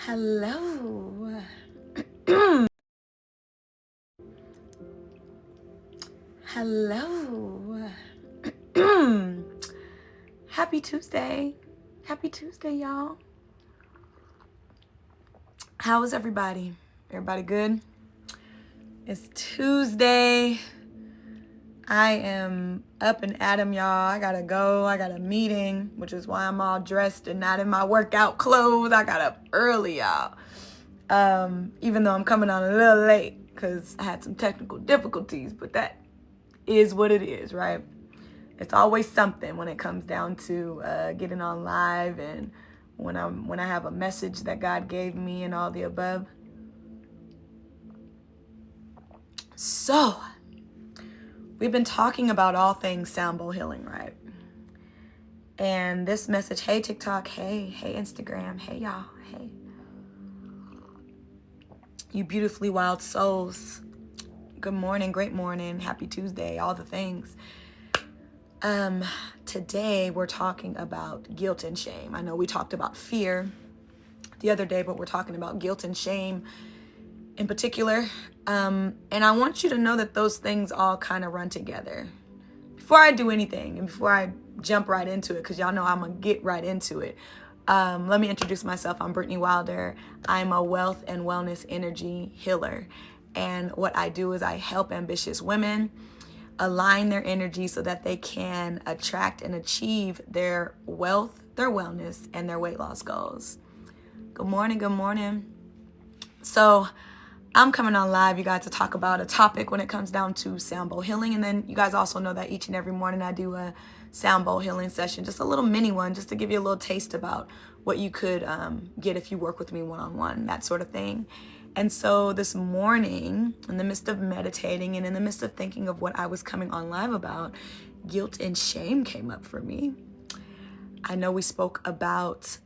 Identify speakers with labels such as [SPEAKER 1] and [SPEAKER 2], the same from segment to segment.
[SPEAKER 1] Hello. Hello. Happy Tuesday. Happy Tuesday, y'all. How is everybody? Everybody good? It's Tuesday. I am up and at 'em, y'all. I gotta go. I got a meeting, which is why I'm all dressed and not in my workout clothes. I got up early, y'all. Even though I'm coming on a little late because I had some technical difficulties, but that is what it is, right? It's always something when it comes down to getting on live and when I have a message that God gave me and all the above. So, we've been talking about all things sound bowl healing, right? And this message, hey TikTok, hey Instagram, hey y'all, hey. You beautifully wild souls. Good morning, great morning, happy Tuesday, all the things. Today we're talking about guilt and shame. I know we talked about fear the other day, but we're talking about guilt and shame in particular. And I want you to know that those things all kind of run together. Before I do anything and before I jump right into it, because y'all know I'm going to get right into it, let me introduce myself. I'm Brittany Wilder. I'm a wealth and wellness energy healer. And what I do is I help ambitious women align their energy so that they can attract and achieve their wealth, their wellness, and their weight loss goals. Good morning, good morning. So I'm coming on live, you guys, to talk about a topic when it comes down to sound bowl healing. And then you guys also know that each and every morning I do a sound bowl healing session, just a little mini one, just to give you a little taste about what you could get if you work with me one-on-one, that sort of thing. And so this morning, in the midst of meditating and in the midst of thinking of what I was coming on live about, guilt and shame came up for me. I know we spoke about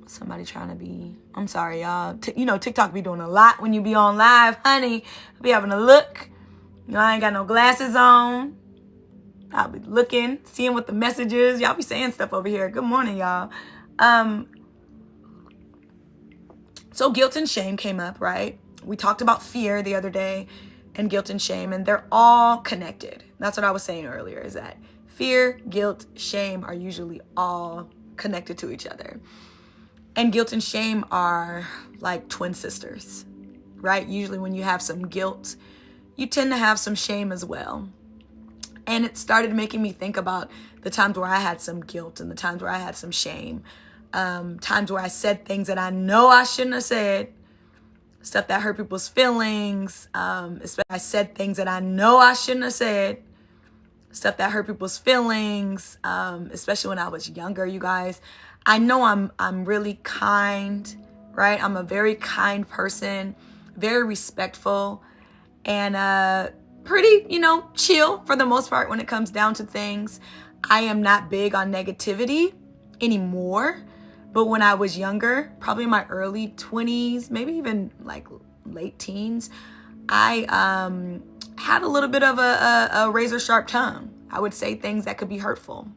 [SPEAKER 1] somebody trying to be, I'm sorry, y'all. TikTok be doing a lot when you be on live, honey. I be having a look. I ain't got no glasses on. I'll be looking, seeing what the message is. Y'all be saying stuff over here. Good morning, y'all. So guilt and shame came up, right? We talked about fear the other day and guilt and shame, and they're all connected. That's what I was saying earlier, is that fear, guilt, shame are usually all connected to each other. And guilt and shame are like twin sisters, right? Usually when you have some guilt, you tend to have some shame as well. And it started making me think about the times where I had some guilt and the times where I had some shame. Times where I said things that I know I shouldn't have said, stuff that hurt people's feelings. I said things that I know I shouldn't have said, stuff that hurt people's feelings, especially when I was younger, you guys. I know I'm really kind, right? I'm a very kind person, very respectful, and pretty, chill for the most part when it comes down to things. I am not big on negativity anymore. But when I was younger, probably in my early 20s, maybe even like late teens, I had a little bit of a razor sharp tongue. I would say things that could be hurtful,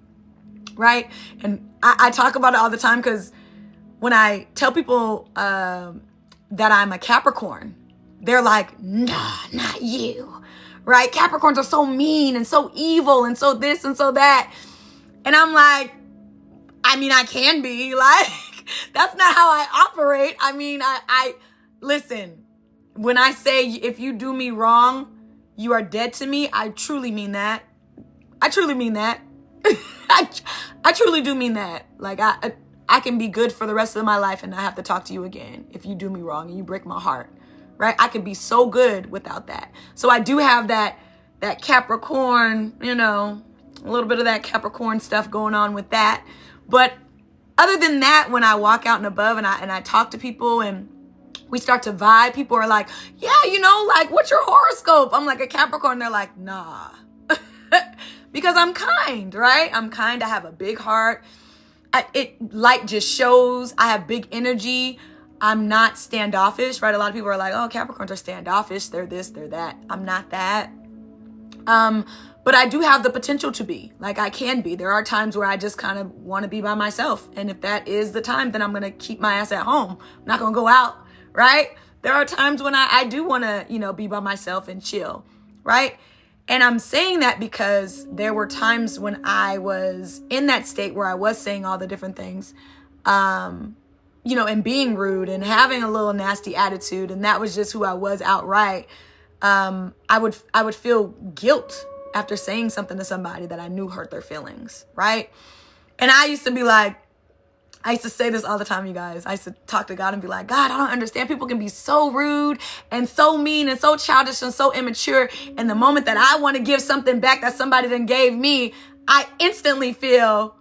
[SPEAKER 1] right? And I talk about it all the time because when I tell people that I'm a Capricorn, they're like, nah, not you, right? Capricorns are so mean and so evil and so this and so that. And I'm like, I can be, like, that's not how I operate. I listen, when I say if you do me wrong, you are dead to me, I truly mean that. I truly mean that. I truly do mean that. Like, I can be good for the rest of my life and not have to talk to you again if you do me wrong and you break my heart, right? I could be so good without that. So I do have that Capricorn, a little bit of that Capricorn stuff going on with that. But other than that, when I walk out and above and I talk to people and we start to vibe, people are like, yeah, like, what's your horoscope? I'm like a Capricorn. They're like, nah. Because I'm kind, right? I'm kind. I have a big heart. Light just shows. I have big energy. I'm not standoffish, right? A lot of people are like, oh, Capricorns are standoffish. They're this, they're that. I'm not that. But I do have the potential to be. Like, I can be. There are times where I just kind of want to be by myself. And if that is the time, then I'm going to keep my ass at home. I'm not going to go out, right? There are times when I do want to, be by myself and chill, right? And I'm saying that because there were times when I was in that state where I was saying all the different things, and being rude and having a little nasty attitude. And that was just who I was outright. I would feel guilt after saying something to somebody that I knew hurt their feelings, right? And I used to say this all the time, you guys. I used to talk to God and be like, God, I don't understand. People can be so rude and so mean and so childish and so immature. And the moment that I want to give something back that somebody then gave me, I instantly feel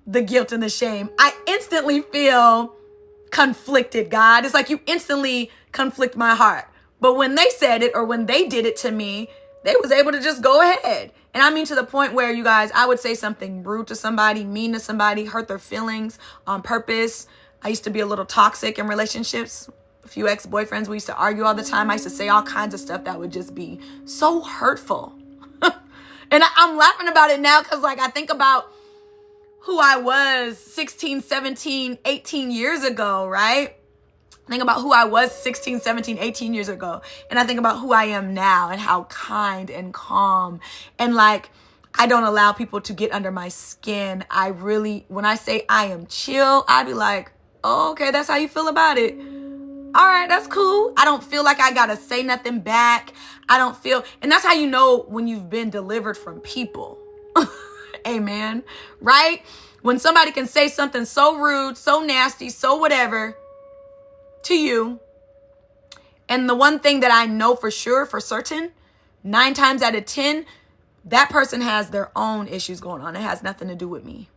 [SPEAKER 1] the guilt and the shame. I instantly feel conflicted, God. It's like you instantly conflict my heart. But when they said it or when they did it to me, they was able to just go ahead. And I mean to the point where, you guys, I would say something rude to somebody, mean to somebody, hurt their feelings on purpose. I used to be a little toxic in relationships. A few ex-boyfriends, we used to argue all the time. I used to say all kinds of stuff that would just be so hurtful. And I'm laughing about it now because, I think about who I was 16, 17, 18 years ago, right? Think about who I was 16, 17, 18 years ago. And I think about who I am now and how kind and calm. And I don't allow people to get under my skin. When I say I am chill, I be like, oh, okay, that's how you feel about it. All right, that's cool. I don't feel like I got to say nothing back. And that's how you know when you've been delivered from people. Amen. Right? When somebody can say something so rude, so nasty, so whatever to you. And the one thing that I know for sure, for certain, 9 times out of 10, that person has their own issues going on. It has nothing to do with me.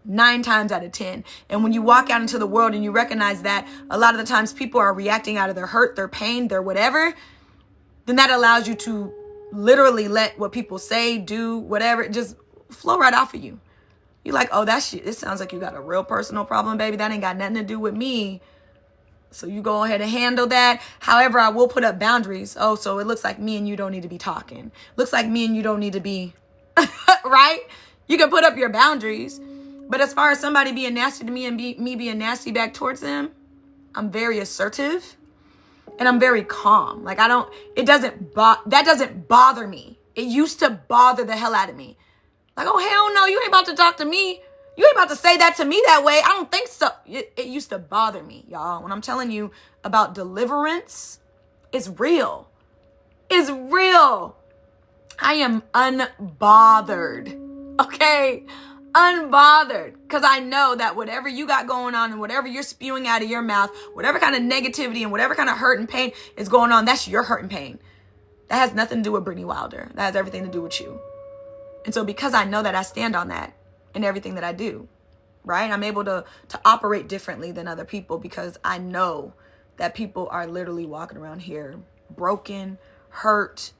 [SPEAKER 1] 9 times out of 10. And when you walk out into the world and you recognize that a lot of the times people are reacting out of their hurt, their pain, their whatever, then that allows you to literally let what people say, do, whatever, just flow right off of you. You're like, oh, that shit, it sounds like you got a real personal problem, baby. That ain't got nothing to do with me. So you go ahead and handle that. However, I will put up boundaries. Oh, so it looks like me and you don't need to be talking. Looks like me and you don't need to be, right? You can put up your boundaries. But as far as somebody being nasty to me and me being nasty back towards them, I'm very assertive and I'm very calm. That doesn't bother me. It used to bother the hell out of me. Like, oh, hell no, you ain't about to talk to me. You ain't about to say that to me that way. I don't think so. It used to bother me, y'all. When I'm telling you about deliverance, it's real. It's real. I am unbothered. Okay? Unbothered. Because I know that whatever you got going on and whatever you're spewing out of your mouth, whatever kind of negativity and whatever kind of hurt and pain is going on, that's your hurt and pain. That has nothing to do with Brittany Wilder. That has everything to do with you. And so because I know that, I stand on that in everything that I do, right? I'm able to operate differently than other people because I know that people are literally walking around here broken, hurt,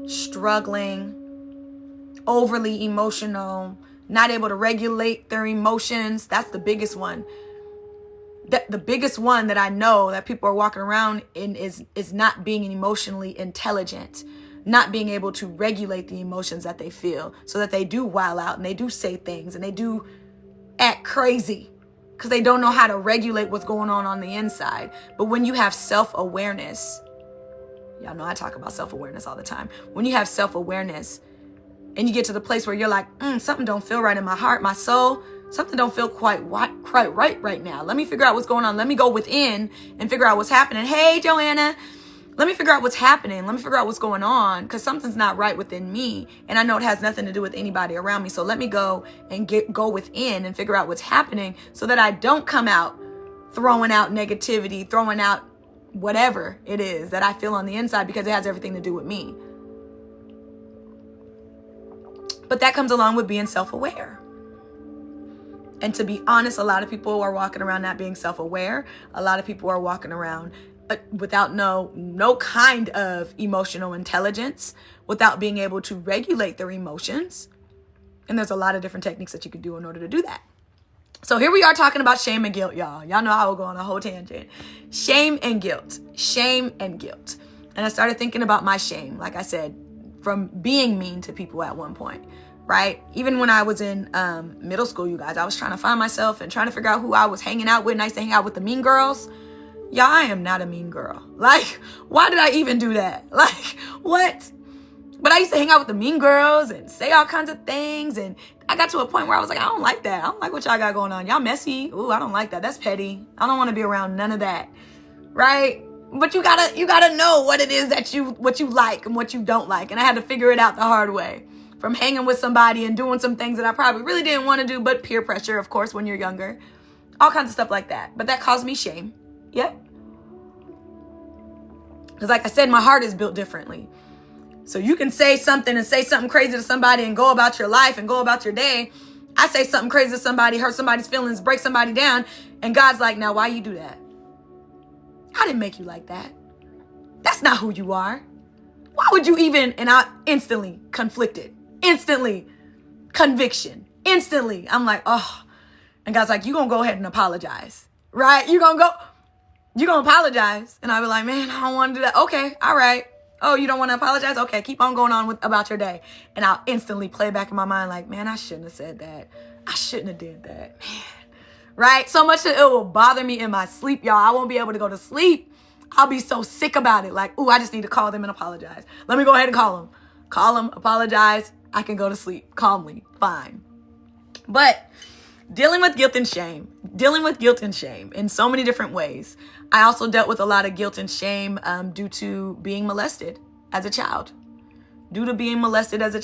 [SPEAKER 1] struggling, overly emotional, not able to regulate their emotions. That's the biggest one. The biggest one that I know that people are walking around in is not being emotionally intelligent, not being able to regulate the emotions that they feel so that they do wild out and they do say things and they do act crazy because they don't know how to regulate what's going on the inside. But when you have self-awareness, y'all know I talk about self-awareness all the time. When you have self-awareness and you get to the place where you're like, something don't feel right in my heart, my soul, something don't feel quite right now. Let me figure out what's going on. Let me go within and figure out what's happening. Hey, Joanna. Let me figure out what's happening. Let me figure out what's going on because something's not right within me. And I know it has nothing to do with anybody around me. So let me go and go within and figure out what's happening so that I don't come out throwing out negativity, throwing out whatever it is that I feel on the inside because it has everything to do with me. But that comes along with being self-aware. And to be honest, a lot of people are walking around not being self-aware. A lot of people are walking around without no kind of emotional intelligence, without being able to regulate their emotions. And there's a lot of different techniques that you can do in order to do that. So here we are talking about shame and guilt, y'all. Y'all know I will go on a whole tangent. Shame and guilt. Shame and guilt. And I started thinking about my shame. Like I said, from being mean to people at one point, right? Even when I was in middle school, you guys, I was trying to find myself and trying to figure out who I was hanging out with. And I used to hang out with the mean girls. Yeah, I am not a mean girl. Like, why did I even do that? Like, what? But I used to hang out with the mean girls and say all kinds of things. And I got to a point where I was like, I don't like that. I don't like what y'all got going on. Y'all messy. Ooh, I don't like that. That's petty. I don't want to be around none of that. Right? But you gotta know what it is that what you like and what you don't like. And I had to figure it out the hard way. From hanging with somebody and doing some things that I probably really didn't want to do, but peer pressure, of course, when you're younger. All kinds of stuff like that. But that caused me shame. Yep. Because like I said, my heart is built differently. So you can say something crazy to somebody and go about your life and go about your day. I say something crazy to somebody, hurt somebody's feelings, break somebody down. And God's like, now why you do that? I didn't make you like that. That's not who you are. Why would you even? And I instantly conflicted, instantly conviction, instantly. I'm like, oh. And God's like, you gonna go ahead and apologize, right? You gonna apologize. And I be like, man, I don't want to do that. Okay, all right. Oh, you don't want to apologize? Okay, keep on going on about your day. And I'll instantly play back in my mind like, man, I shouldn't have said that. I shouldn't have did that, man. Right? So much that it will bother me in my sleep, y'all. I won't be able to go to sleep. I'll be so sick about it. Like, ooh, I just need to call them and apologize. Let me go ahead and call them. Call them, apologize. I can go to sleep calmly. Fine. But dealing with guilt and shame in so many different ways. I also dealt with a lot of guilt and shame due to being molested as a child. Right? Due to being molested as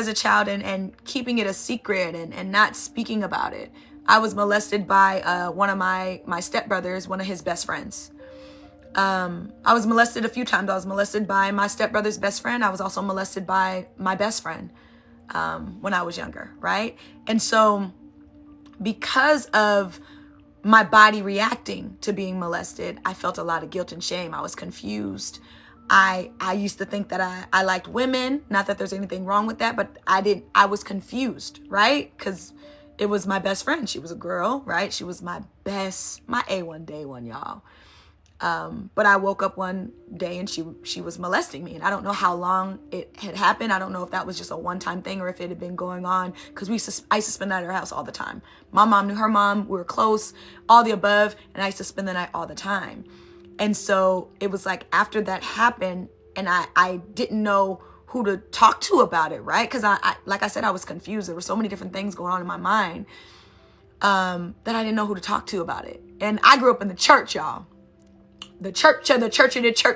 [SPEAKER 1] a child and keeping it a secret and not speaking about it. I was molested by one of my stepbrothers, one of his best friends. I was molested a few times. I was molested by my stepbrother's best friend. I was also molested by my best friend when I was younger, right? And so because of my body reacting to being molested, I felt a lot of guilt and shame. I was confused. I used to think that I liked women. Not that there's anything wrong with that, but I was confused, right? Because it was my best friend. She was a girl, right? She was my A1 day one, y'all. But I woke up one day and she was molesting me. And I don't know how long it had happened. I don't know if that was just a one-time thing or if it had been going on. Because I used to spend the night at her house all the time. My mom knew her mom. We were close, all the above. And I used to spend the night all the time. And so it was like after that happened and I didn't know who to talk to about it, right? Because I like I said, I was confused. There were so many different things going on in my mind that I didn't know who to talk to about it. And I grew up in the church, y'all. The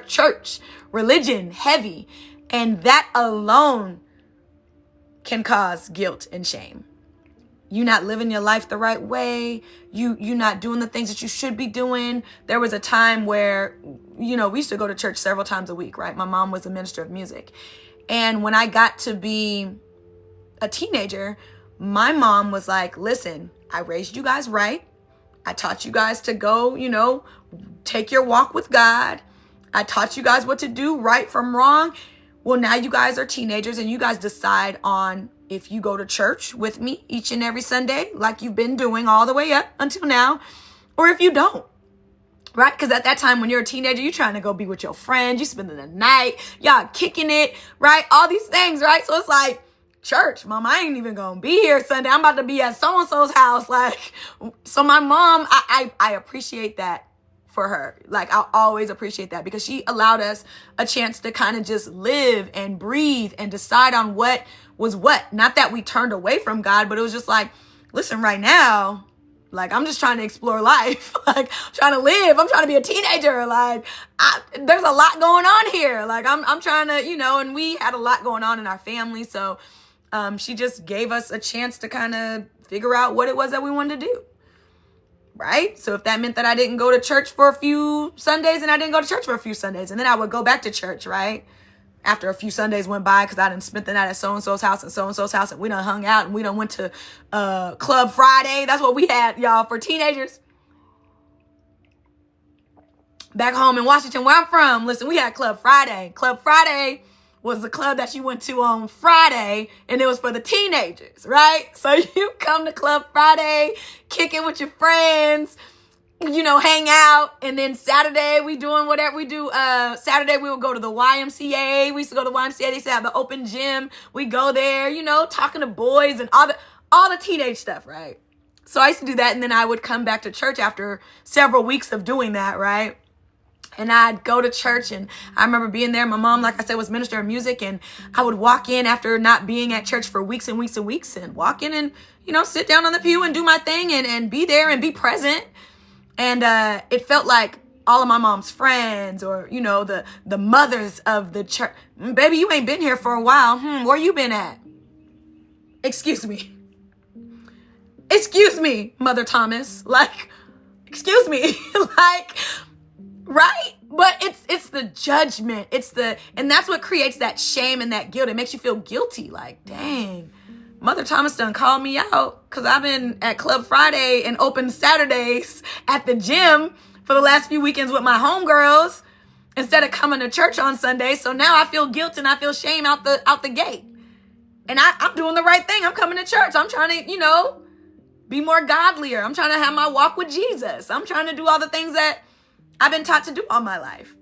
[SPEAKER 1] church, religion, heavy. And that alone can cause guilt and shame. You not living your life the right way. You not doing the things that you should be doing. There was a time where, we used to go to church several times a week, right? My mom was a minister of music. And when I got to be a teenager, my mom was like, listen, I raised you guys right. I taught you guys to go, take your walk with God. I taught you guys what to do, right from wrong. Well, now you guys are teenagers and you guys decide on if you go to church with me each and every Sunday, like you've been doing all the way up until now, or if you don't, right? Because at that time when you're a teenager, you're trying to go be with your friends, you spending the night, y'all kicking it, right? All these things, right? So it's like, church, mom, I ain't even gonna be here Sunday. I'm about to be at so-and-so's house. Like, so my mom, I appreciate that for her. Like, I'll always appreciate that because she allowed us a chance to kind of just live and breathe and decide on what was what. Not that we turned away from God, but it was just like, listen, right now, like, I'm just trying to explore life. Like, I'm trying to live. I'm trying to be a teenager. Like, there's a lot going on here. Like, I'm trying to, and we had a lot going on in our family. So she just gave us a chance to kind of figure out what it was that we wanted to do. Right? So if that meant that I didn't go to church for a few Sundays, and I didn't go to church for a few Sundays, and then I would go back to church, right? After a few Sundays went by, because I done spent the night at so-and-so's house and so-and-so's house, and we done hung out, and we done went to Club Friday. That's what we had, y'all, for teenagers. Back home in Washington, where I'm from, listen, we had Club Friday. Club Friday was the club that you went to on Friday, and it was for the teenagers, right? So you come to Club Friday, kick it with your friends, hang out. And then Saturday we doing whatever we do. Saturday we would go to the YMCA. We used to go to the YMCA. They used to have the open gym. We go there, talking to boys and all the teenage stuff, right? So I used to do that. And then I would come back to church after several weeks of doing that, right? And I'd go to church, and I remember being there. My mom, like I said, was minister of music, and I would walk in after not being at church for weeks and weeks and weeks, and walk in and, sit down on the pew and do my thing and be there and be present. And it felt like all of my mom's friends or, the mothers of the church. Baby, you ain't been here for a while. Where you been at? Excuse me. Excuse me, Mother Thomas. Like, excuse me. Like, right? But it's the judgment. And that's what creates that shame and that guilt. It makes you feel guilty. Like, dang, Mother Thomas done called me out because I've been at Club Friday and open Saturdays at the gym for the last few weekends with my homegirls instead of coming to church on Sunday. So now I feel guilt and I feel shame out the gate. And I'm doing the right thing. I'm coming to church. I'm trying to, be more godlier. I'm trying to have my walk with Jesus. I'm trying to do all the things that I've been taught to do all my life.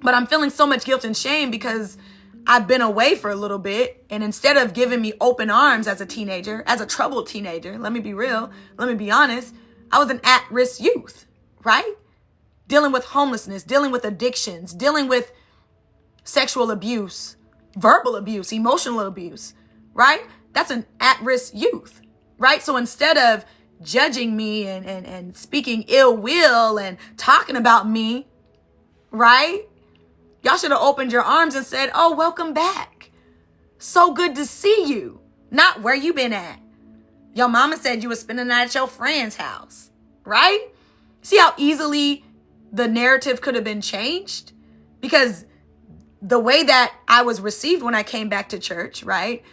[SPEAKER 1] But I'm feeling so much guilt and shame because I've been away for a little bit. And instead of giving me open arms as a teenager, as a troubled teenager, let me be real, let me be honest, I was an at-risk youth, right? Dealing with homelessness, dealing with addictions, dealing with sexual abuse, verbal abuse, emotional abuse, right? That's an at-risk youth, right? So instead of judging me and speaking ill will and talking about me, right? Y'all should have opened your arms and said, oh, welcome back. So good to see you. Not where you been at. Your mama said you was spending the night at your friend's house, right? See how easily the narrative could have been changed? Because the way that I was received when I came back to church, right?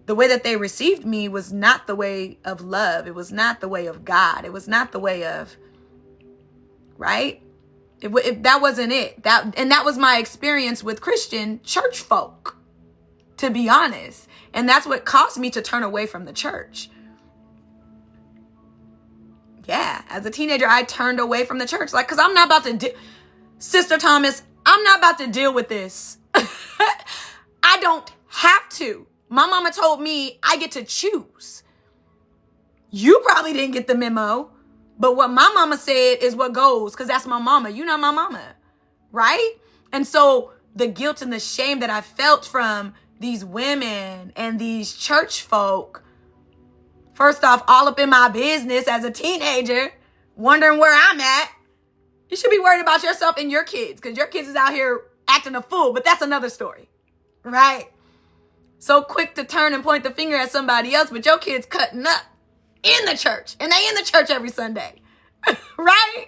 [SPEAKER 1] The way that they received me was not the way of love. It was not the way of God. It was not the way of, right? That wasn't it. That was my experience with Christian church folk, to be honest. And that's what caused me to turn away from the church. Yeah, as a teenager, I turned away from the church. Like, because I'm not about to Sister Thomas, I'm not about to deal with this. I don't have to. My mama told me I get to choose. You probably didn't get the memo, but what my mama said is what goes, because that's my mama. You're not my mama, right? And so the guilt and the shame that I felt from these women and these church folk, first off, all up in my business as a teenager, wondering where I'm at. You should be worried about yourself and your kids, because your kids is out here acting a fool, but that's another story, right? So quick to turn and point the finger at somebody else, but your kids cutting up in the church, and they in the church every Sunday, right?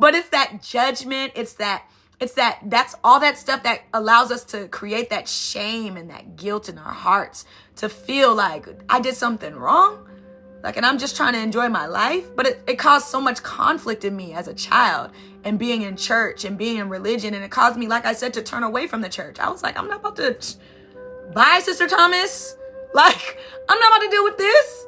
[SPEAKER 1] But it's that judgment. That's all that stuff that allows us to create that shame and that guilt in our hearts, to feel like I did something wrong. Like, and I'm just trying to enjoy my life. But it caused so much conflict in me as a child, and being in church and being in religion. And it caused me, like I said, to turn away from the church. I was like, I'm not about to, bye, Sister Thomas. Like, I'm not about to deal with this.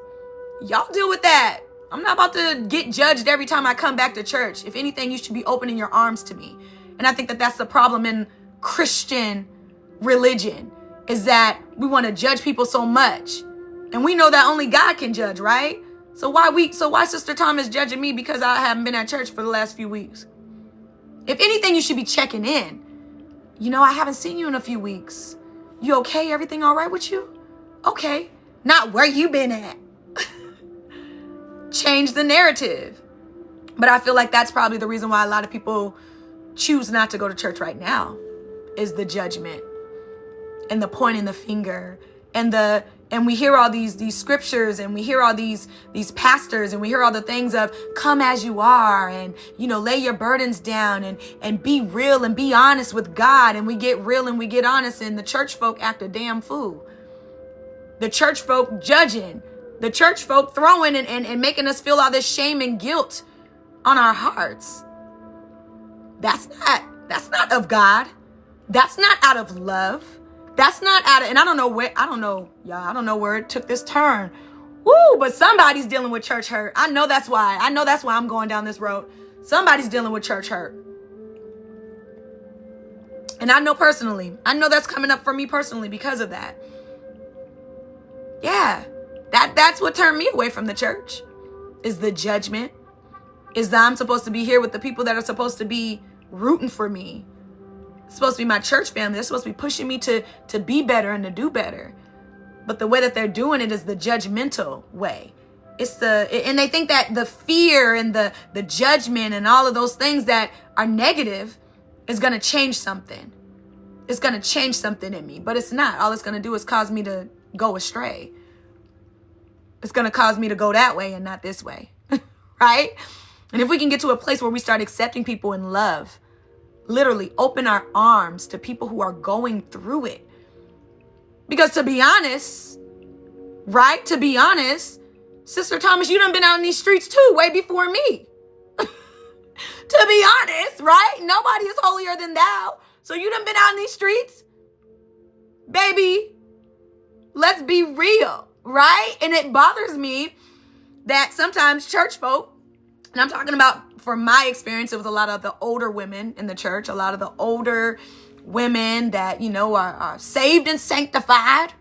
[SPEAKER 1] Y'all deal with that. I'm not about to get judged every time I come back to church. If anything, you should be opening your arms to me. And I think that that's the problem in Christian religion, is that we want to judge people so much. And we know that only God can judge, right? So why Sister Thomas judging me because I haven't been at church for the last few weeks? If anything, you should be checking in. I haven't seen you in a few weeks. You okay? Everything all right with you? Okay. Not where you been at. Change the narrative. But I feel like that's probably the reason why a lot of people choose not to go to church right now, is the judgment and the pointing the finger and we hear all these scriptures, and we hear all these pastors, and we hear all the things of come as you are, and lay your burdens down and be real and be honest with God. And we get real and we get honest, and the church folk act a damn fool. The church folk judging, the church folk throwing and making us feel all this shame and guilt on our hearts. That's not of God. That's not out of love. That's not out of, and I don't know where it took this turn. Woo, but somebody's dealing with church hurt. I know that's why I'm going down this road. Somebody's dealing with church hurt. And I know personally, I know that's coming up for me personally because of that. Yeah, that's what turned me away from the church, is the judgment, is that I'm supposed to be here with the people that are supposed to be rooting for me. It's supposed to be my church family. They're supposed to be pushing me to be better and to do better. But the way that they're doing it is the judgmental way. And they think that the fear and the judgment and all of those things that are negative is going to change something. It's going to change something in me, but it's not. All it's going to do is cause me to go astray. It's going to cause me to go that way and not this way, right? And if we can get to a place where we start accepting people in love, literally open our arms to people who are going through it. Because to be honest, right? To be honest, Sister Thomas, you done been out in these streets too, way before me. To be honest, right? Nobody is holier than thou. So you done been out in these streets. Baby, let's be real, right? And it bothers me that sometimes church folk, and I'm talking about, for my experience, it was a lot of the older women in the church, a lot of the older women that, are saved and sanctified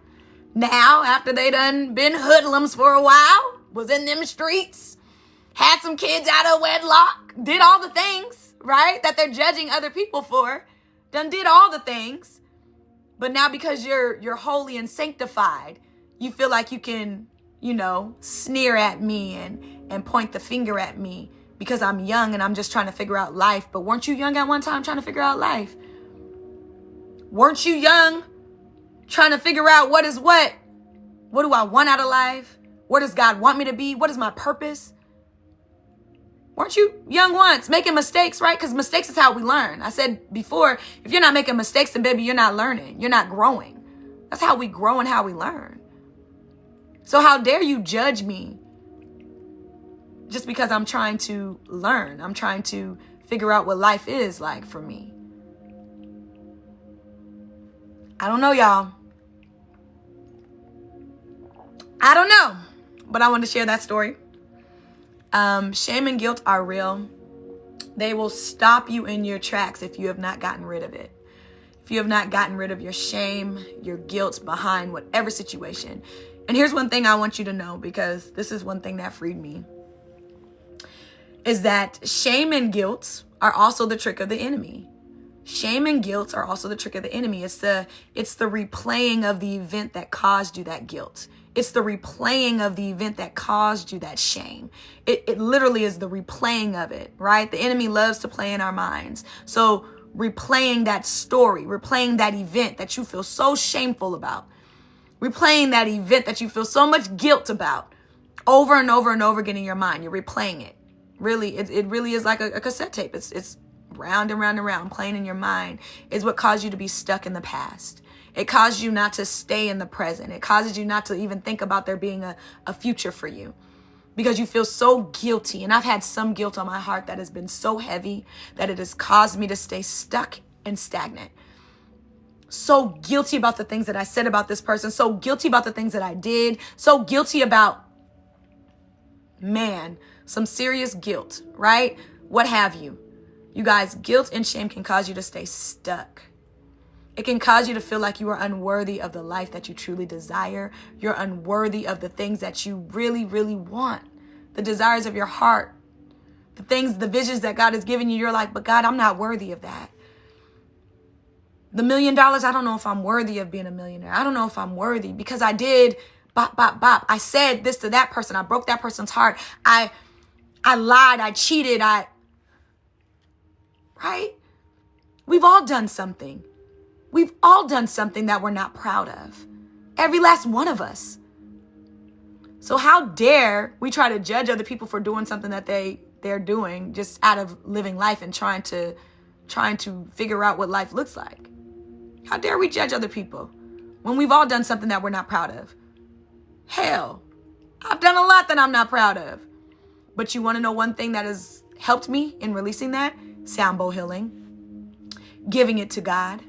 [SPEAKER 1] now after they done been hoodlums for a while, was in them streets, had some kids out of wedlock, did all the things, right, that they're judging other people for, done did all the things. But now because you're holy and sanctified, you feel like you can, sneer at me and point the finger at me because I'm young and I'm just trying to figure out life. But weren't you young at one time trying to figure out life? Weren't you young trying to figure out what is what? What do I want out of life? Where does God want me to be? What is my purpose? Weren't you young once making mistakes, right? Because mistakes is how we learn. I said before, if you're not making mistakes, then baby, you're not learning. You're not growing. That's how we grow and how we learn. So how dare you judge me just because I'm trying to learn? I'm trying to figure out what life is like for me. I don't know, y'all. I don't know. But I wanted to share that story. Shame and guilt are real. They will stop you in your tracks if you have not gotten rid of it. If you have not gotten rid of your shame, your guilt behind whatever situation. And here's one thing I want you to know, because this is one thing that freed me, is that shame and guilt are also the trick of the enemy. Shame and guilt are also the trick of the enemy. It's the replaying of the event that caused you that guilt. It's the replaying of the event that caused you that shame. It literally is the replaying of it, right? The enemy loves to play in our minds. So replaying that story, replaying that event that you feel so shameful about, replaying that event that you feel so much guilt about, over and over and over again in your mind. You're replaying it. Really, it really is like a cassette tape. It's round and round and round, playing in your mind, is what caused you to be stuck in the past. It caused you not to stay in the present. It causes you not to even think about there being a future for you, because you feel so guilty. And I've had some guilt on my heart that has been so heavy that it has caused me to stay stuck and stagnant. So guilty about the things that I said about this person. So guilty about the things that I did. So guilty about, some serious guilt, right? What have you. You guys, guilt and shame can cause you to stay stuck. It can cause you to feel like you are unworthy of the life that you truly desire. You're unworthy of the things that you really, really want. The desires of your heart. The things, the visions that God has given you. You're like, but God, I'm not worthy of that. The $1 million, I don't know if I'm worthy of being a millionaire. I don't know if I'm worthy because I did bop, bop, bop. I said this to that person. I broke that person's heart. I lied. I cheated. Right? We've all done something. We've all done something that we're not proud of. Every last one of us. So how dare we try to judge other people for doing something that they're doing just out of living life and trying to figure out what life looks like? How dare we judge other people when we've all done something that we're not proud of? Hell, I've done a lot that I'm not proud of. But you want to know one thing that has helped me in releasing that? Sound bowl healing. Giving it to God.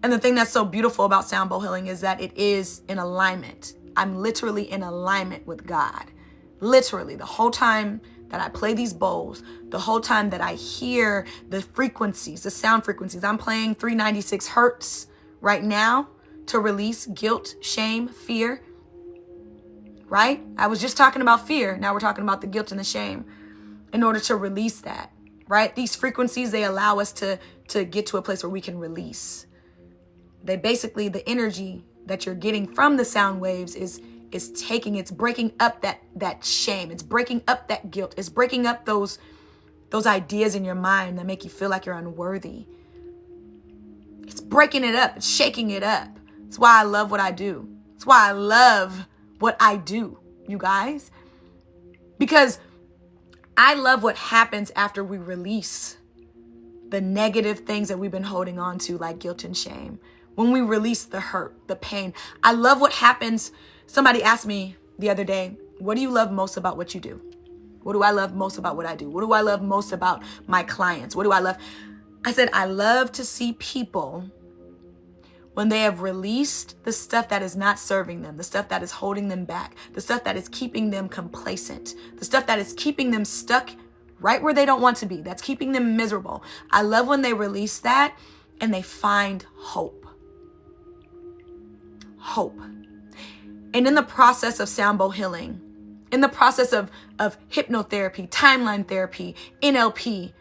[SPEAKER 1] And the thing that's so beautiful about sound bowl healing is that it is in alignment. I'm literally in alignment with God. Literally, the whole time that I play these bowls, the whole time that I hear the frequencies, the sound frequencies. I'm playing 396 hertz right now to release guilt, shame, fear, right? I was just talking about fear. Now we're talking about the guilt and the shame in order to release that, right? These frequencies, they allow us to get to a place where we can release. They basically, the energy that you're getting from the sound waves is it's breaking up that shame. It's breaking up that guilt. It's breaking up those ideas in your mind that make you feel like you're unworthy. It's breaking it up. It's shaking it up. That's why I love what I do. That's why I love what I do, you guys. Because I love what happens after we release the negative things that we've been holding on to, like guilt and shame. When we release the hurt, the pain. I love what happens. Somebody asked me the other day, what do you love most about what you do? What do I love most about what I do? What do I love most about my clients? What do I love? I said, I love to see people when they have released the stuff that is not serving them, the stuff that is holding them back, the stuff that is keeping them complacent, the stuff that is keeping them stuck right where they don't want to be, that's keeping them miserable. I love when they release that and they find hope. Hope. And in the process of sound bowl healing, in the process of hypnotherapy, timeline therapy, NLP,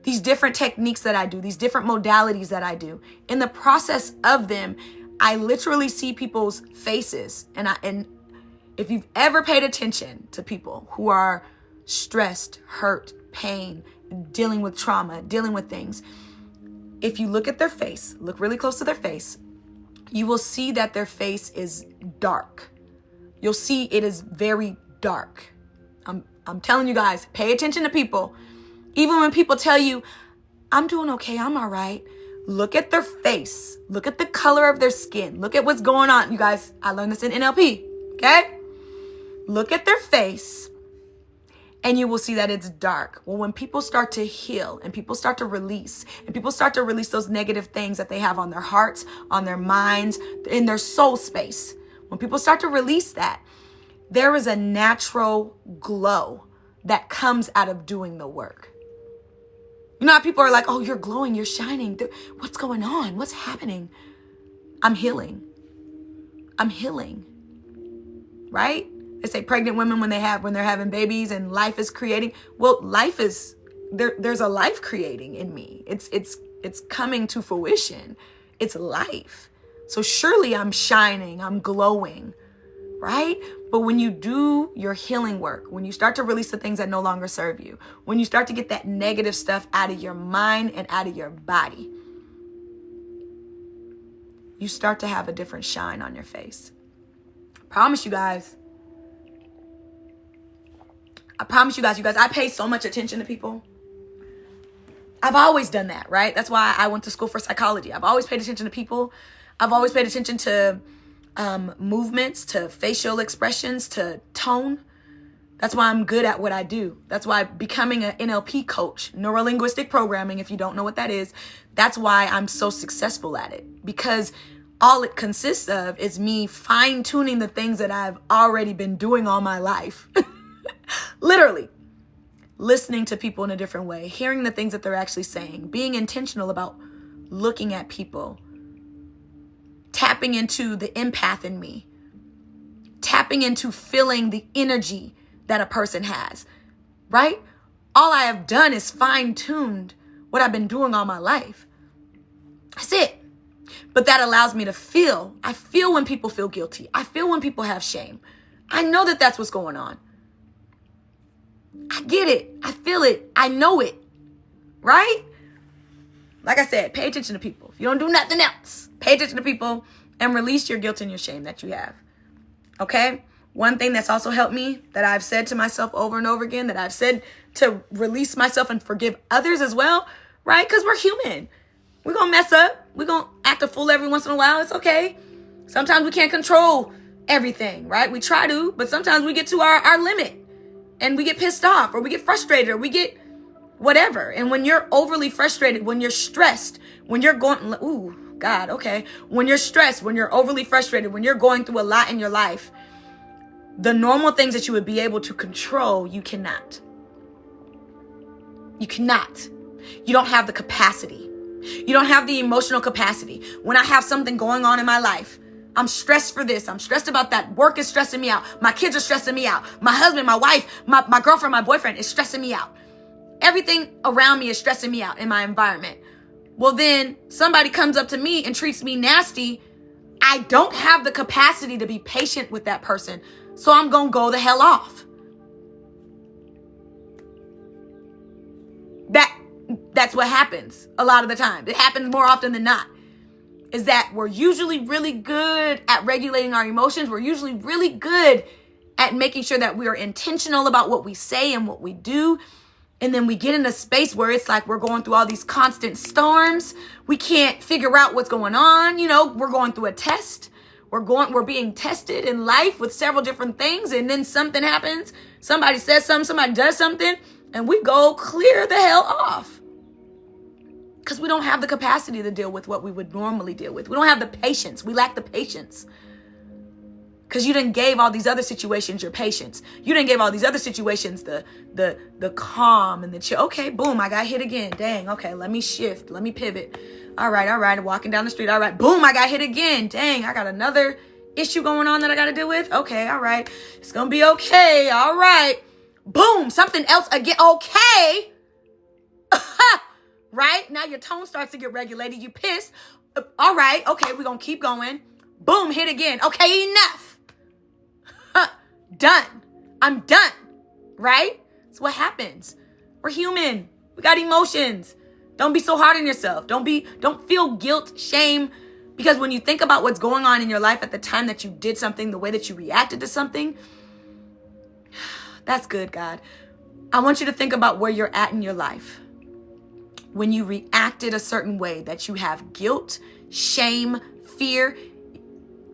[SPEAKER 1] these different techniques that I do, these different modalities that I do, in the process of them, I literally see people's faces. And if you've ever paid attention to people who are stressed, hurt, pain, dealing with trauma, dealing with things, if you look at their face, look really close to their face, you will see that their face is dark. You'll see it is very dark. I'm telling you guys, pay attention to people. Even when people tell you, I'm doing okay, I'm all right. Look at their face. Look at the color of their skin. Look at what's going on. You guys, I learned this in NLP, okay? Look at their face and you will see that it's dark. Well, when people start to heal and people start to release and people start to release those negative things that they have on their hearts, on their minds, in their soul space, when people start to release that, there is a natural glow that comes out of doing the work. You know how people are like, oh, you're glowing, you're shining. What's going on? What's happening? I'm healing. I'm healing. Right? They say pregnant women when they're having babies and life is creating. Well, life is there's a life creating in me. It's coming to fruition. It's life. So surely I'm shining, I'm glowing, right? But when you do your healing work, when you start to release the things that no longer serve you, when you start to get that negative stuff out of your mind and out of your body, you start to have a different shine on your face. I promise you guys, I pay so much attention to people. I've always done that, right? That's why I went to school for psychology. I've always paid attention to people. I've always paid attention to movements, to facial expressions, to tone. That's why I'm good at what I do. That's why becoming an NLP coach, neuro-linguistic programming, if you don't know what that is, that's why I'm so successful at it. Because all it consists of is me fine-tuning the things that I've already been doing all my life. Literally. Listening to people in a different way, hearing the things that they're actually saying, being intentional about looking at people, tapping into the empath in me, tapping into feeling the energy that a person has, right? All I have done is fine-tuned what I've been doing all my life. That's it. But that allows me to feel. I feel when people feel guilty. I feel when people have shame. I know that that's what's going on. I get it. I feel it. I know it. Right? Like I said, pay attention to people. If you don't do nothing else, pay attention to people and release your guilt and your shame that you have. Okay? One thing that's also helped me, that I've said to myself over and over again, that I've said to release myself and forgive others as well, right? Because we're human. We're going to mess up. We're going to act a fool every once in a while. It's okay. Sometimes we can't control everything, right? We try to, but sometimes we get to our limit and we get pissed off or we get frustrated or we get whatever. And when you're overly frustrated, when you're stressed, when you're going, ooh, God, okay. When you're stressed, when you're overly frustrated, when you're going through a lot in your life, the normal things that you would be able to control, you cannot. You cannot. You don't have the capacity. You don't have the emotional capacity. When I have something going on in my life, I'm stressed for this. I'm stressed about that. Work is stressing me out. My kids are stressing me out. My husband, my wife, my girlfriend, my boyfriend is stressing me out. Everything around me is stressing me out in my environment. Well, then somebody comes up to me and treats me nasty. I don't have the capacity to be patient with that person. So I'm going to go the hell off. That's what happens a lot of the time. It happens more often than not. Is that we're usually really good at regulating our emotions. We're usually really good at making sure that we are intentional about what we say and what we do. And then we get in a space where it's like we're going through all these constant storms. We can't figure out what's going on. You know, we're going through a test. We're being tested in life with several different things. And then something happens. Somebody says something, somebody does something, and we go clear the hell off. Because we don't have the capacity to deal with what we would normally deal with. We don't have the patience. We lack the patience. Because you didn't gave all these other situations your patience. You didn't give all these other situations the calm and the chill. Okay, boom, I got hit again. Dang, okay, let me shift. Let me pivot. All right, walking down the street. All right, boom, I got hit again. Dang, I got another issue going on that I got to deal with. Okay, all right. It's going to be okay. All right. Boom, something else again. Okay. Right? Now your tone starts to get regulated. You pissed. All right. Okay, we're going to keep going. Boom, hit again. Okay, enough. Done. I'm done. Right? That's what happens. We're human. We got emotions. Don't be so hard on yourself. Don't feel guilt, shame. Because when you think about what's going on in your life at the time that you did something, the way that you reacted to something, that's good, God. I want you to think about where you're at in your life. When you reacted a certain way, that you have guilt, shame, fear,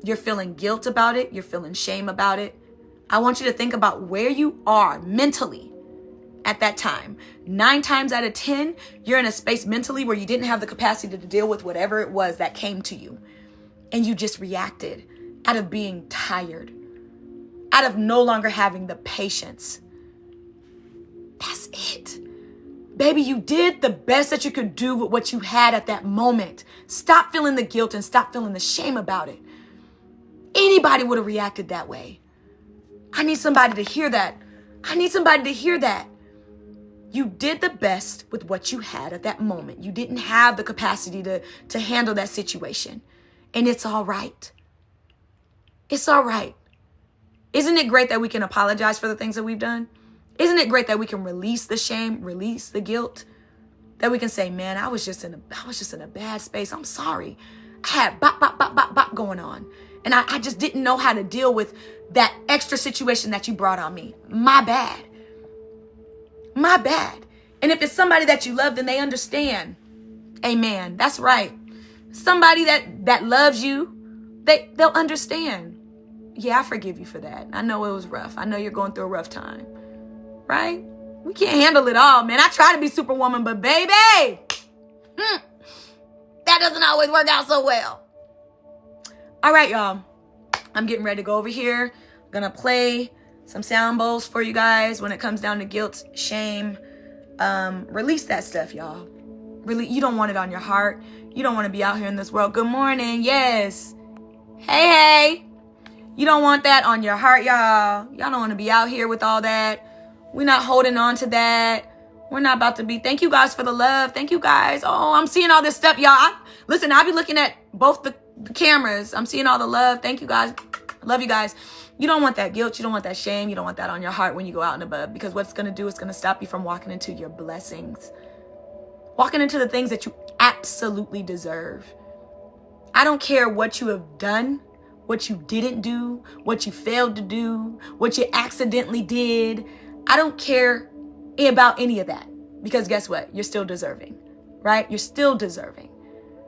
[SPEAKER 1] you're feeling guilt about it, you're feeling shame about it. I want you to think about where you are mentally at that time. 9 times out of 10, you're in a space mentally where you didn't have the capacity to deal with whatever it was that came to you. And you just reacted out of being tired, out of no longer having the patience. That's it. Baby, you did the best that you could do with what you had at that moment. Stop feeling the guilt and stop feeling the shame about it. Anybody would have reacted that way. I need somebody to hear that. I need somebody to hear that. You did the best with what you had at that moment. You didn't have the capacity to handle that situation. And it's all right. It's all right. Isn't it great that we can apologize for the things that we've done? Isn't it great that we can release the shame, release the guilt? That we can say, man, I was just in a bad space. I'm sorry. I had bop going on. And I just didn't know how to deal with that extra situation that you brought on me. My bad. My bad. And if it's somebody that you love, then they understand. Amen. That's right. Somebody that loves you, they'll understand. Yeah, I forgive you for that. I know it was rough. I know you're going through a rough time. Right? We can't handle it all, man. I try to be superwoman, but baby, that doesn't always work out so well. All right, y'all. I'm getting ready to go over here. I'm going to play some sound bowls for you guys when it comes down to guilt, shame. Release that stuff, y'all. Really, you don't want it on your heart. You don't want to be out here in this world. Good morning. Yes. Hey. You don't want that on your heart, y'all. Y'all don't want to be out here with all that. We're not holding on to that. We're not about to be. Thank you guys for the love. Thank you guys. Oh, I'm seeing all this stuff, y'all. Listen, I'll be looking at both the cameras. I'm seeing all the love. Thank you guys. I love you guys. You don't want that guilt. You don't want that shame. You don't want that on your heart when you go out and above. Because what it's going to do is going to stop you from walking into your blessings. Walking into the things that you absolutely deserve. I don't care what you have done, what you didn't do, what you failed to do, what you accidentally did. I don't care about any of that. Because guess what? You're still deserving, right? You're still deserving.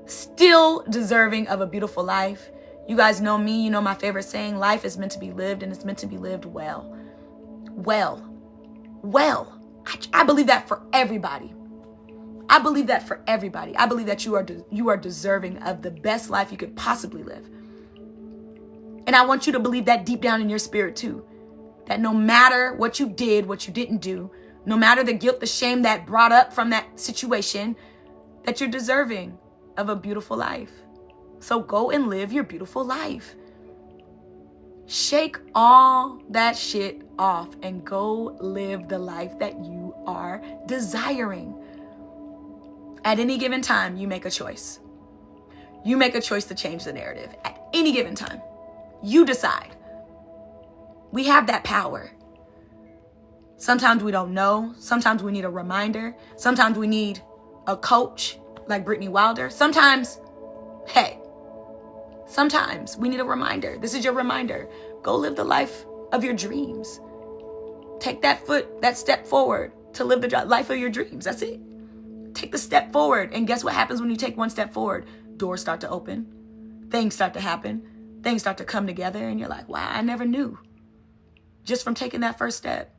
[SPEAKER 1] Still deserving of a beautiful life. You guys know me. You know my favorite saying, life is meant to be lived and it's meant to be lived well. Well. I believe that for everybody. I believe that for everybody. I believe that you are deserving of the best life you could possibly live. And I want you to believe that deep down in your spirit too. That no matter what you did, what you didn't do, no matter the guilt, the shame that brought up from that situation, that you're deserving of a beautiful life. So go and live your beautiful life. Shake all that shit off and go live the life that you are desiring. At any given time, you make a choice. You make a choice to change the narrative. At any given time, you decide. We have that power. Sometimes we don't know. Sometimes we need a reminder. Sometimes we need a coach like Brittany Wilder. Sometimes we need a reminder. This is your reminder. Go live the life of your dreams. Take that step forward to live the life of your dreams. That's it. Take the step forward. And guess what happens when you take one step forward? Doors start to open. Things start to happen. Things start to come together. And you're like, wow, I never knew. Just from taking that first step.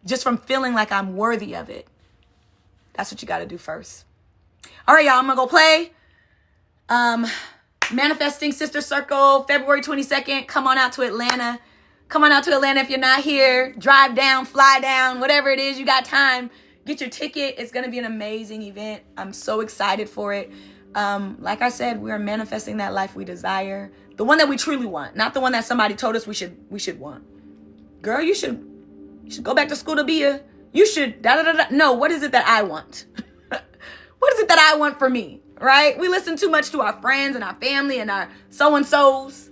[SPEAKER 1] Just from feeling like I'm worthy of it. That's what you got to do first. All right, y'all, I'm going to go play. Manifesting Sister Circle, February 22nd. Come on out to Atlanta. Come on out to Atlanta if you're not here. Drive down, fly down, whatever it is, you got time. Get your ticket. It's going to be an amazing event. I'm so excited for it. Like I said, we are manifesting that life we desire. The one that we truly want, not the one that somebody told us we should want. Girl, you should go back to school to be you should No, what is it that I want? What is it that I want for me? Right? We listen too much to our friends and our family and our so-and-sos.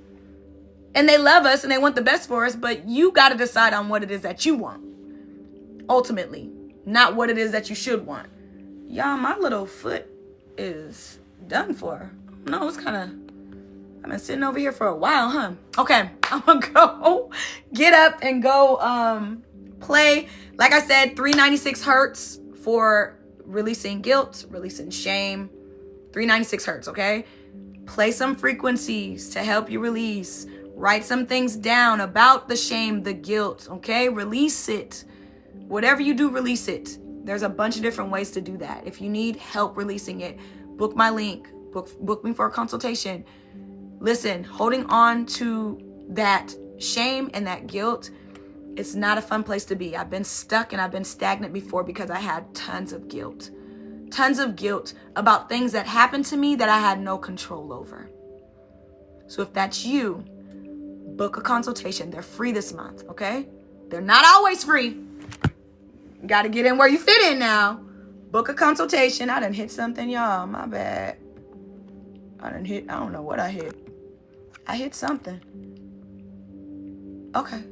[SPEAKER 1] And they love us and they want the best for us, but you got to decide on what it is that you want. Ultimately, not what it is that you should want. Y'all, my little foot is done for. No, it's kind of, I've been sitting over here for a while, huh? Okay, I'm going to go get up and go play. Like I said, 396 hertz for releasing guilt, releasing shame. 396 hertz, okay? Play some frequencies to help you release. Write some things down about the shame, the guilt, okay? Release it. Whatever you do, release it. There's a bunch of different ways to do that. If you need help releasing it, book my link. Book me for a consultation. Listen, holding on to that shame and that guilt, it's not a fun place to be. I've been stuck and I've been stagnant before because I had tons of guilt. Tons of guilt about things that happened to me that I had no control over. So if that's you, book a consultation. They're free this month, okay? They're not always free. You got to get in where you fit in now. Book a consultation. I done hit something, y'all. My bad. I don't know what I hit. I hit something. Okay.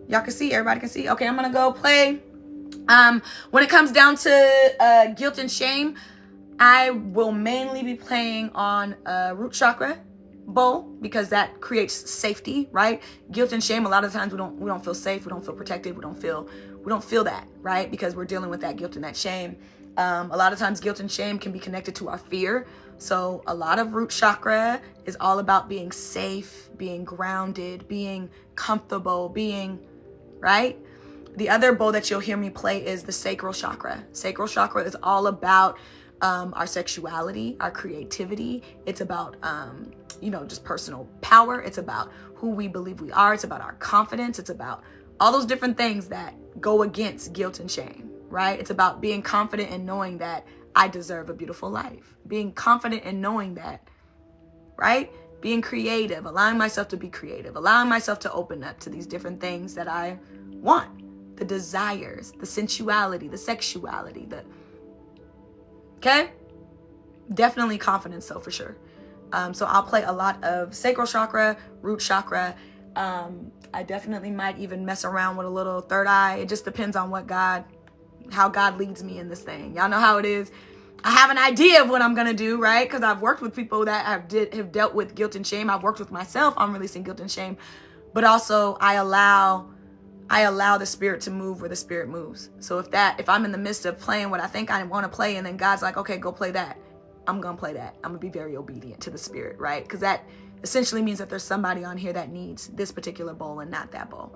[SPEAKER 1] Y'all can see, everybody can see. Okay, I'm going to go play. When it comes down to guilt and shame, I will mainly be playing on root chakra bowl because that creates safety, right? Guilt and shame, a lot of times we don't feel safe, we don't feel protected, we don't feel that, right? Because we're dealing with that guilt and that shame. A lot of times guilt and shame can be connected to our fear. So a lot of root chakra is all about being safe, being grounded, being comfortable, being, right? The other bowl that you'll hear me play is the sacral chakra. Sacral chakra is all about our sexuality, our creativity. It's about, just personal power. It's about who we believe we are. It's about our confidence. It's about all those different things that go against guilt and shame, right? It's about being confident in knowing that I deserve a beautiful life. Being confident in knowing that, right? Being creative, allowing myself to be creative, allowing myself to open up to these different things that I want. The desires, the sensuality, the sexuality, okay? Definitely confidence, so for sure. So I'll play a lot of sacral chakra, root chakra. I definitely might even mess around with a little third eye. It just depends on how God leads me in this thing. Y'all know how it is. I have an idea of what I'm going to do, right? Because I've worked with people that have dealt with guilt and shame. I've worked with myself on releasing guilt and shame. But also I allow the spirit to move where the spirit moves. So if I'm in the midst of playing what I think I want to play and then God's like, okay, go play that, I'm going to play that. I'm going to be very obedient to the spirit, right? Because that essentially means that there's somebody on here that needs this particular bowl and not that bowl.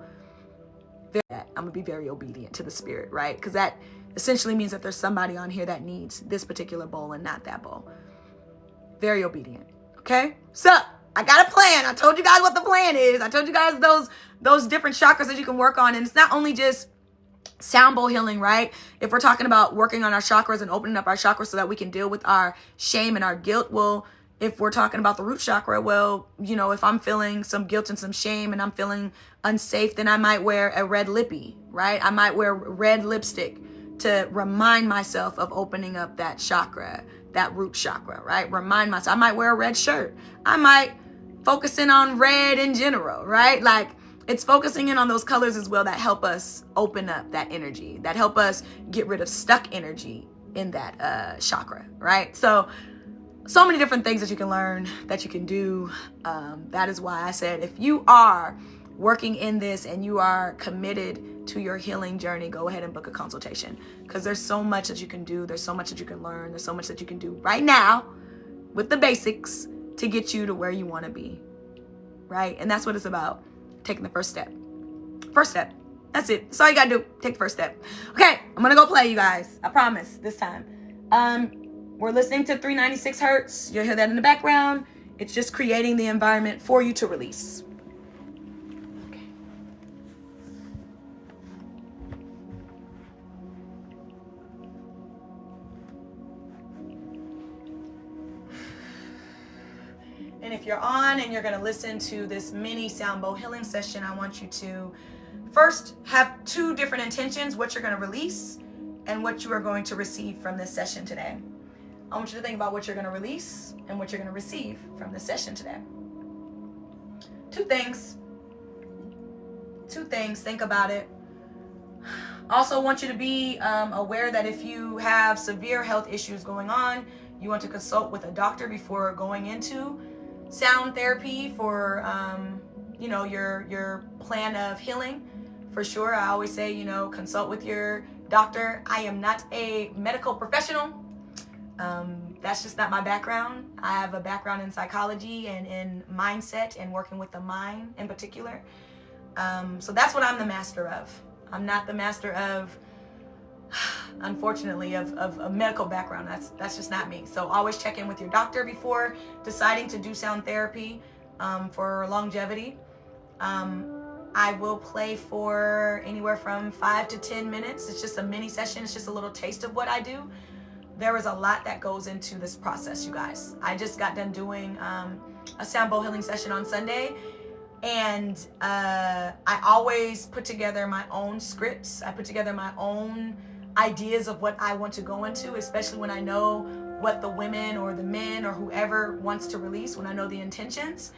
[SPEAKER 1] I'm going to be very obedient to the spirit, right? Because that essentially means that there's somebody on here that needs this particular bowl and not that bowl. Very obedient. Okay? So I got a plan. I told you guys what the plan is. I told you guys those different chakras that you can work on. And it's not only just Sound bowl healing, right? If we're talking about working on our chakras and opening up our chakras so that we can deal with our shame and our guilt, well, if we're talking about the root chakra, well, you know, if I'm feeling some guilt and some shame and I'm feeling unsafe, then I might wear a red lippy, right? I might wear red lipstick to remind myself of opening up that chakra, that root chakra, right? Remind myself. I might wear a red shirt. I might focus in on red in general, right? Like, it's focusing in on those colors as well that help us open up that energy, that help us get rid of stuck energy in that chakra, right? So many different things that you can learn, that you can do. That is why I said, if you are working in this and you are committed to your healing journey, go ahead and book a consultation, because there's so much that you can do. There's so much that you can learn. There's so much that you can do right now with the basics to get you to where you want to be, right? And that's what it's about. Taking the first step. First step. That's it. That's all you gotta do. Take the first step. Okay, I'm gonna go play, you guys. I promise this time. We're listening to 396 hertz. You'll hear that in the background. It's just creating the environment for you to release. Okay. And if you're on and you're going to listen to this mini sound bowl healing session, I want you to first have two different intentions: what you're going to release and what you are going to receive from this session today. I want you to think about what you're going to release and what you're going to receive from this session today. Two things. Think about it. Also want you to be aware that if you have severe health issues going on, you want to consult with a doctor before going into sound therapy for your plan of healing. For sure, I always say, consult with your doctor. I am not a medical professional. That's just not my background. I have a background in psychology and in mindset and working with the mind in particular. So that's what I'm the master of. I'm not the master of, unfortunately, of a medical background. That's just not me. So always check in with your doctor before deciding to do sound therapy for longevity. I will play for anywhere from 5 to 10 minutes. It's just a mini session. It's just a little taste of what I do. There is a lot that goes into this process, you guys. I just got done doing a sound bowl healing session on Sunday. And I always put together my own scripts. I put together my own ideas of what I want to go into, especially when I know what the women or the men or whoever wants to release, when I know the intentions.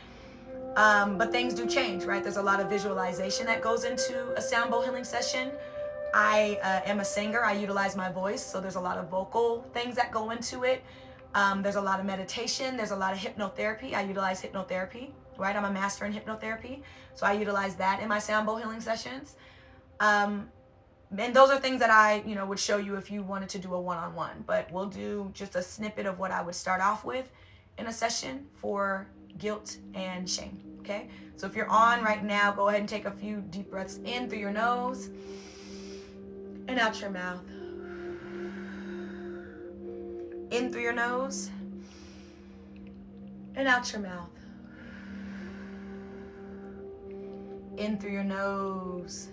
[SPEAKER 1] But things do change, right? There's a lot of visualization that goes into a sound bowl healing session. I am a singer. I utilize my voice, so there's a lot of vocal things that go into it. There's a lot of meditation. There's a lot of hypnotherapy. I utilize hypnotherapy, right? I'm a master in hypnotherapy, so I utilize that in my sound bowl healing sessions. And those are things that I, would show you if you wanted to do a one-on-one. But we'll do just a snippet of what I would start off with in a session for guilt and shame, okay? So if you're on right now, go ahead and take a few deep breaths in through your nose and out your mouth. In through your nose and out your mouth. In through your nose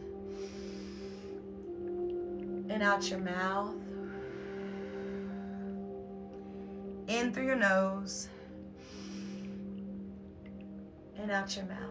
[SPEAKER 1] and out your mouth. In through your nose and out your mouth.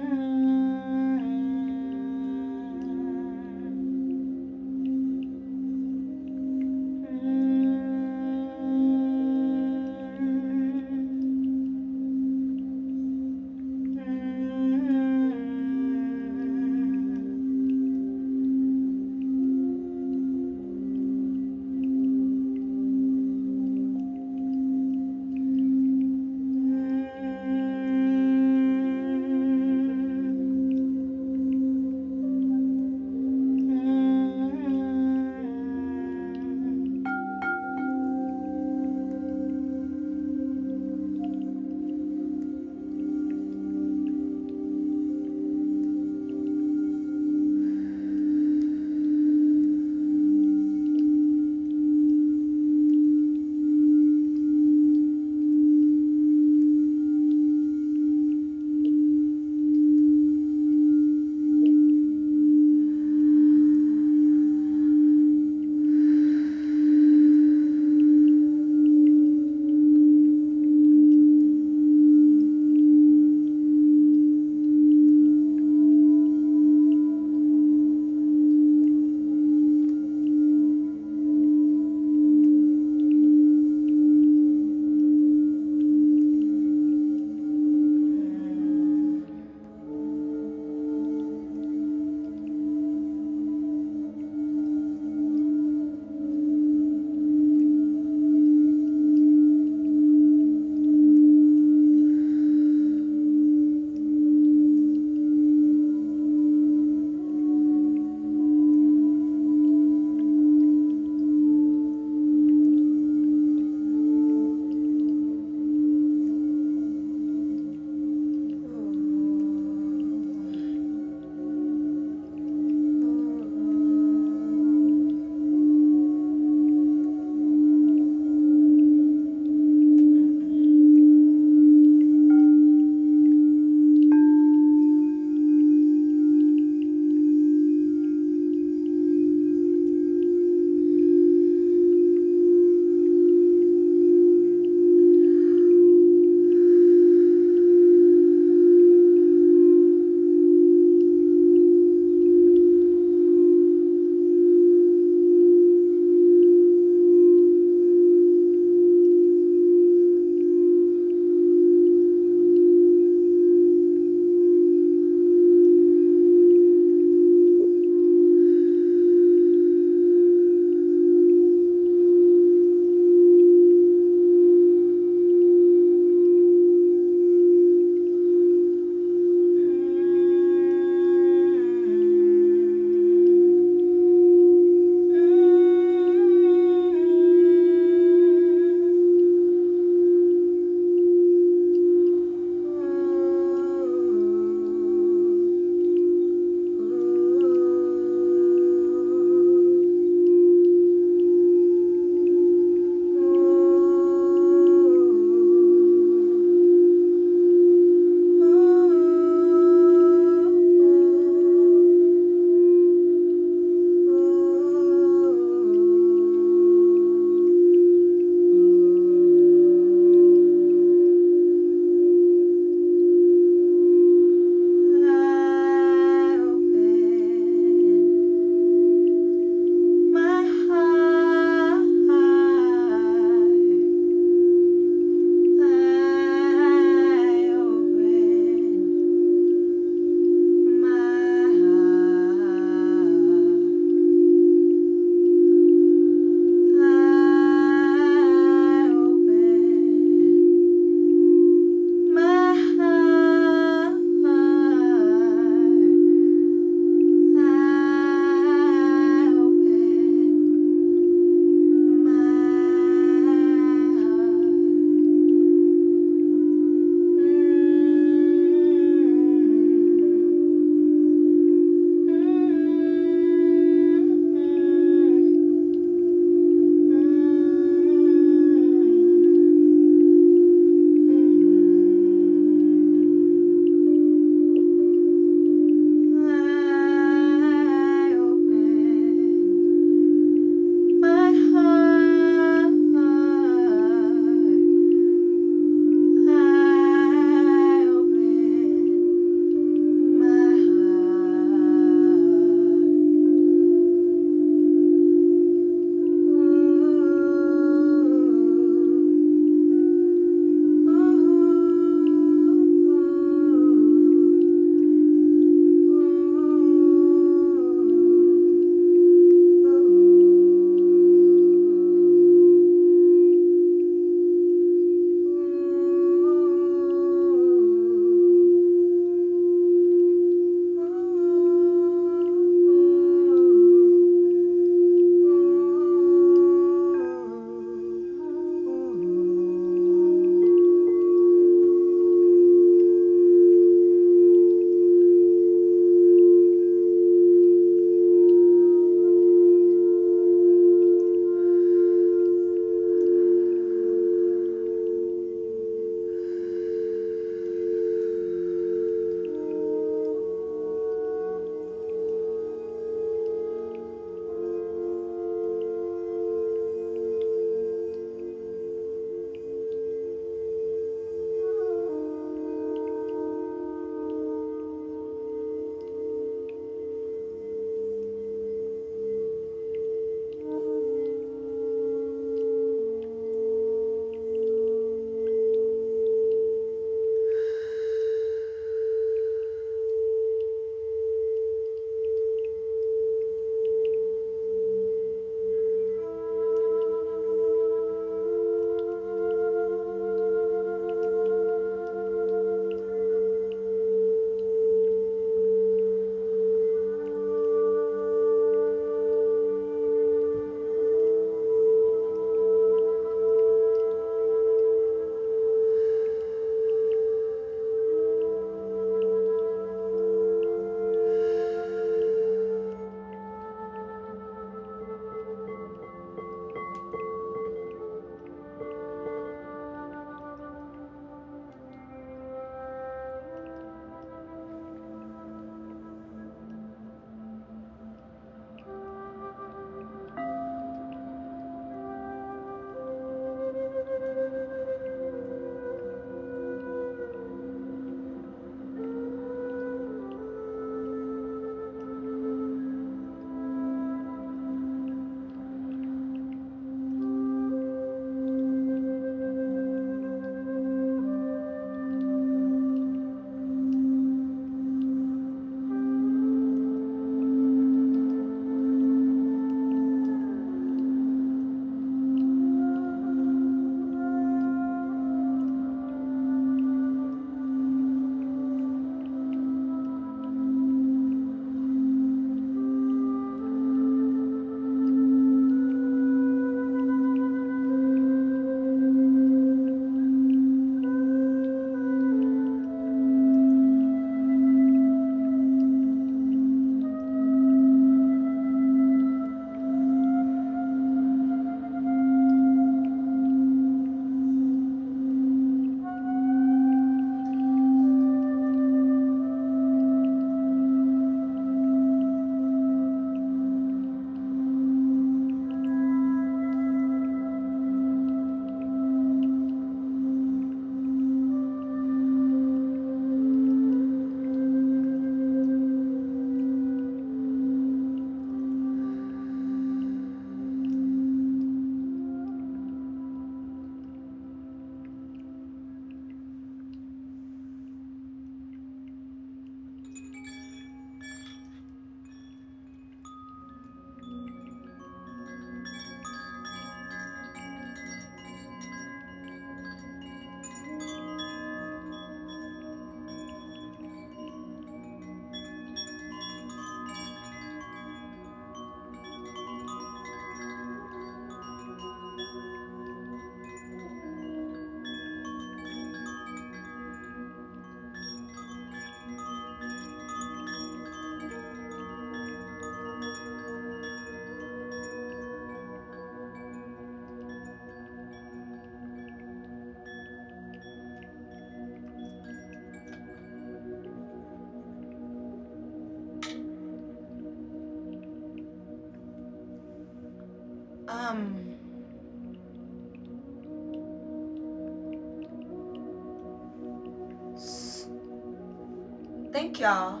[SPEAKER 1] Thank y'all.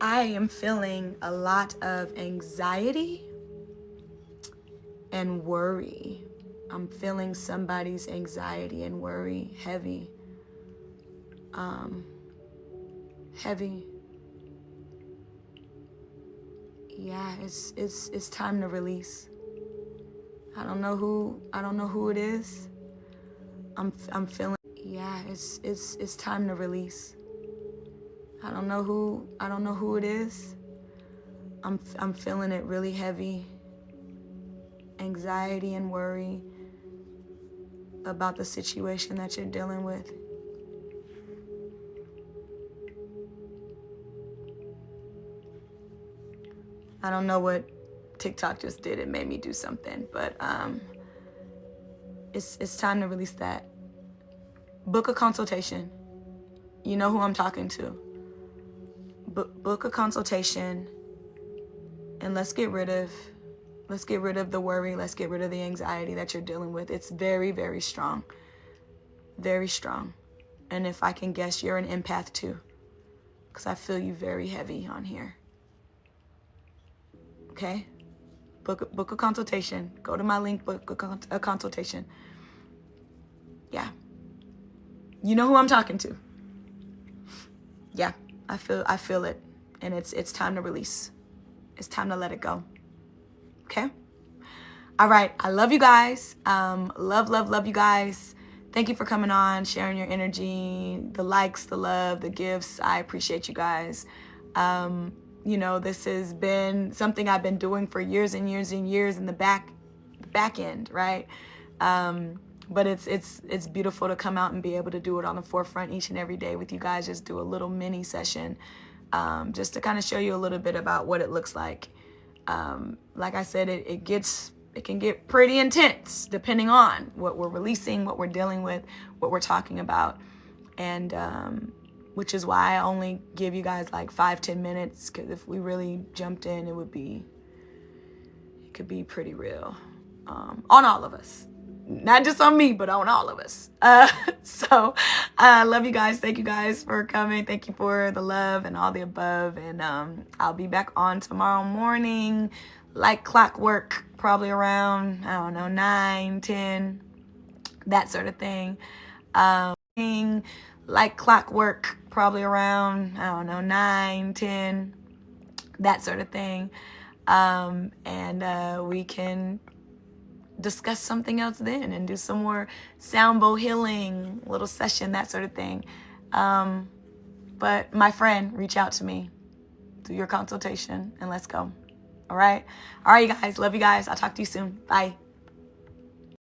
[SPEAKER 1] I am feeling a lot of anxiety and worry. I'm feeling somebody's anxiety and worry heavy. Heavy. Yeah, it's time to release. I don't know who it is. I'm feeling, yeah, it's time to release. I don't know who it is. I'm feeling it really heavy. Anxiety and worry about the situation that you're dealing with. I don't know what TikTok just did. It made me do something, but it's time to release that. Book a consultation. You know who I'm talking to. Book a consultation, and let's get rid of the worry. Let's get rid of the anxiety that you're dealing with. It's very, very strong. Very strong. And if I can guess, you're an empath too, because I feel you very heavy on here. Okay? Book a consultation. Go to my link, book a consultation. Yeah. You know who I'm talking to. Yeah, I feel it. And it's time to release. It's time to let it go. Okay? All right. I love you guys. Love you guys. Thank you for coming on, sharing your energy, the likes, the love, the gifts. I appreciate you guys. You know, this has been something I've been doing for years and years and years in the back end, right? But it's beautiful to come out and be able to do it on the forefront each and every day with you guys. Just do a little mini session, just to kind of show you a little bit about what it looks like. Like I said, it can get pretty intense depending on what we're releasing, what we're dealing with, what we're talking about. And which is why I only give you guys like 5-10 minutes, because if we really jumped in, it could be pretty real on all of us. Not just on me, but on all of us. So I love you guys. Thank you guys for coming. Thank you for the love and all the above. And I'll be back on tomorrow morning, like clockwork, probably around, 9, 10, that sort of thing. Like clockwork, probably around, 9, 10, that sort of thing. And we can discuss something else then and do some more sound bowl healing, little session, that sort of thing. But my friend, reach out to me, do your consultation, and let's go. All right, you guys. Love you guys. I'll talk to you soon. Bye.